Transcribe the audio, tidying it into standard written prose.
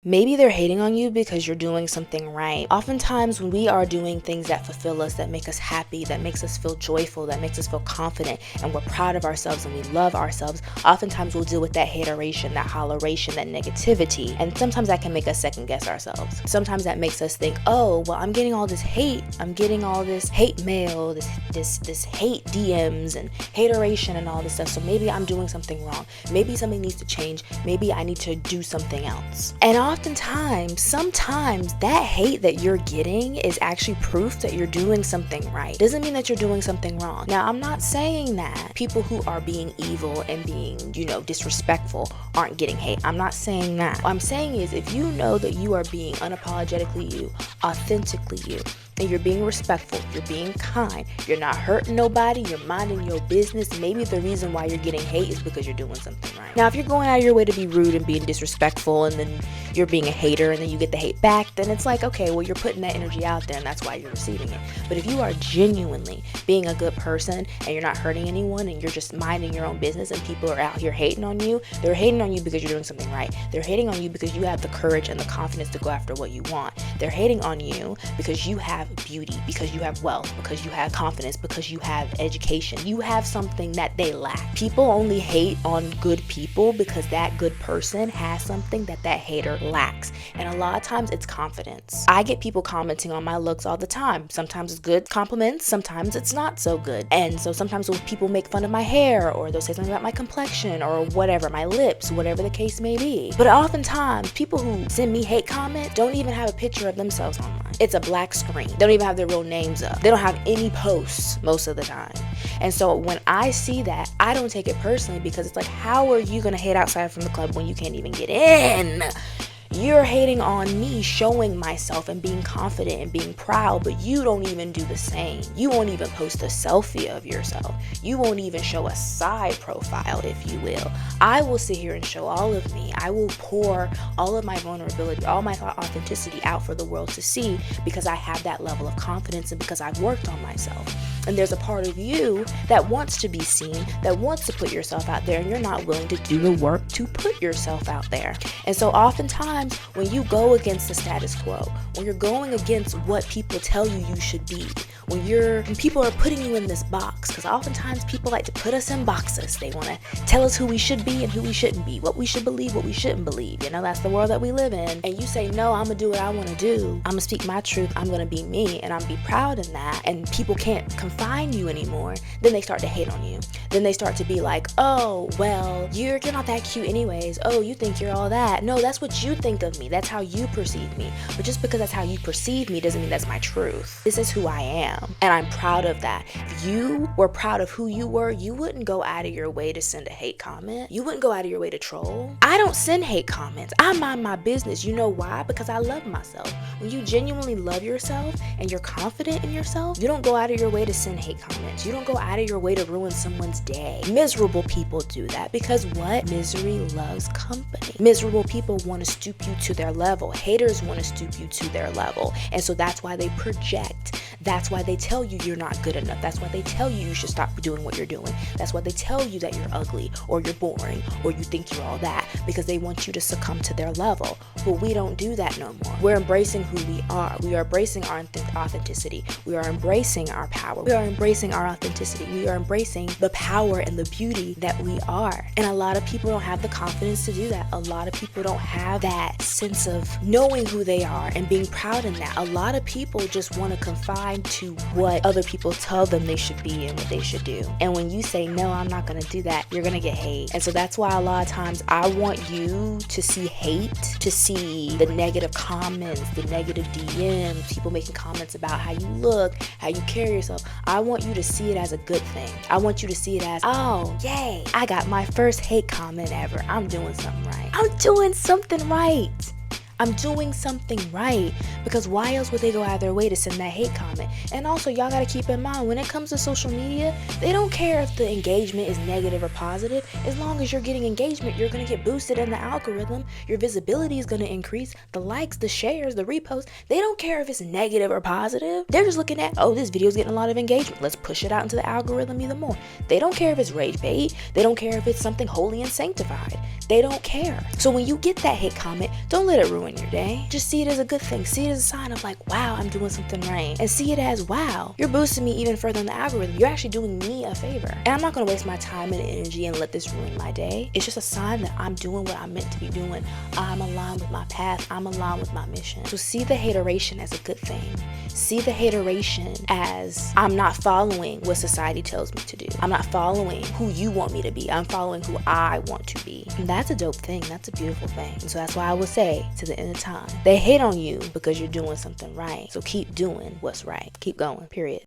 Maybe they're hating on you because you're doing something right. Oftentimes when we are doing things that fulfill us, that make us happy, that makes us feel joyful, that makes us feel confident, and we're proud of ourselves and we love ourselves, oftentimes we'll deal with that hateration, that holleration, that negativity. And sometimes that can make us second guess ourselves. Sometimes that makes us think, oh, well, I'm getting all this hate. I'm getting all this hate mail, this hate DMs and hateration and all this stuff. So maybe I'm doing something wrong. Maybe something needs to change. Maybe I need to do something else. And sometimes that hate that you're getting is actually proof that you're doing something right. Doesn't mean that you're doing something wrong. Now, I'm not saying that people who are being evil and being, disrespectful aren't getting hate. I'm not saying that. What I'm saying is, if you know that you are being unapologetically you, authentically you, and you're being respectful, you're being kind, you're not hurting nobody, you're minding your business, maybe the reason why you're getting hate is because you're doing something right. Now, if you're going out of your way to be rude and being disrespectful and then you're being a hater and then you get the hate back, then it's like, okay, well, you're putting that energy out there and that's why you're receiving it. But if you are genuinely being a good person and you're not hurting anyone and you're just minding your own business and people are out here hating on you, they're hating on you because you're doing something right. They're hating on you because you have the courage and the confidence to go after what you want. They're hating on you because you have beauty, because you have wealth, because you have confidence, because you have education. You have something that they lack. People only hate on good people because that good person has something that hater lacks. And a lot of times it's confidence. I get people commenting on my looks all the time. Sometimes it's good compliments, sometimes it's not so good. And so sometimes when people make fun of my hair or they'll say something about my complexion or whatever, my lips, whatever the case may be. But oftentimes people who send me hate comments don't even have a picture of themselves online. It's a black screen. They don't even have their real names up. They don't have any posts most of the time. And so when I see that, I don't take it personally because it's like, how are you going to hate outside from the club when you can't even get in? You're hating on me showing myself and being confident and being proud, but you don't even do the same. You won't even post a selfie of yourself. You won't even show a side profile, if you will. I will sit here and show all of me. I will pour all of my vulnerability, all my authenticity out for the world to see because I have that level of confidence and because I've worked on myself. And there's a part of you that wants to be seen, that wants to put yourself out there, and you're not willing to do the work to put yourself out there. And so oftentimes when you go against the status quo, when you're going against what people tell you you should be, when people are putting you in this box, because oftentimes people like to put us in boxes. They want to tell us who we should be and who we shouldn't be, what we should believe, what we shouldn't believe. That's the world that we live in. And you say, no, I'm going to do what I want to do. I'm going to speak my truth. I'm going to be me and I'm be proud in that. And people can't confine you anymore. Then they start to hate on you. Then they start to be like, oh, well, you're not that cute anyways. Oh, you think you're all that. No, that's what you think of me. That's how you perceive me. But just because that's how you perceive me doesn't mean that's my truth. This is who I am. And I'm proud of that. If you were proud of who you were, you wouldn't go out of your way to send a hate comment. You wouldn't go out of your way to troll. I don't send hate comments. I mind my business. You know why? Because I love myself. When you genuinely love yourself and you're confident in yourself, you don't go out of your way to send hate comments. You don't go out of your way to ruin someone's day. Miserable people do that because what? Misery loves company. Miserable people want to stoop you to their level. Haters want to stoop you to their level. And so that's why they project. That's why they tell you you're not good enough. That's why they tell you you should stop doing what you're doing. That's why they tell you that you're ugly or you're boring or you think you're all that, because they want you to succumb to their level. But we don't do that no more. We're embracing who we are. We are embracing our authenticity. We are embracing our power. We are embracing our authenticity. We are embracing the power and the beauty that we are. And a lot of people don't have the confidence to do that. A lot of people don't have that sense of knowing who they are and being proud in that. A lot of people just want to confine to what other people tell them they should be and what they should do. And when you say, no, I'm not going to do that, you're going to get hate. And so that's why a lot of times I want you to see hate, to see the negative comments, the negative DMs, people making comments about how you look, how you carry yourself. I want you to see it as a good thing. I want you to see it as, oh, yay, I got my first hate comment ever. I'm doing something right. I'm doing something right. I'm doing something right, because why else would they go out of their way to send that hate comment? And also, y'all got to keep in mind, when it comes to social media, they don't care if the engagement is negative or positive. As long as you're getting engagement, you're going to get boosted in the algorithm. Your visibility is going to increase. The likes, the shares, the reposts, they don't care if it's negative or positive. They're just looking at, oh, this video is getting a lot of engagement. Let's push it out into the algorithm even more. They don't care if it's rage bait. They don't care if it's something holy and sanctified. They don't care. So when you get that hate comment, don't let it ruin your day. Just see it as a good thing. See it as a sign of like, wow, I'm doing something right. And see it as, wow, you're boosting me even further in the algorithm. You're actually doing me a favor. And I'm not gonna waste my time and energy and let this ruin my day. It's just a sign that I'm doing what I'm meant to be doing. I'm aligned with my path. I'm aligned with my mission. So see the hateration as a good thing. See the hateration as I'm not following what society tells me to do. I'm not following who you want me to be. I'm following who I want to be. And that's a dope thing. That's a beautiful thing. And so that's why I would say to the end of time, they hate on you because you're doing something right. So keep doing what's right. Keep going, period.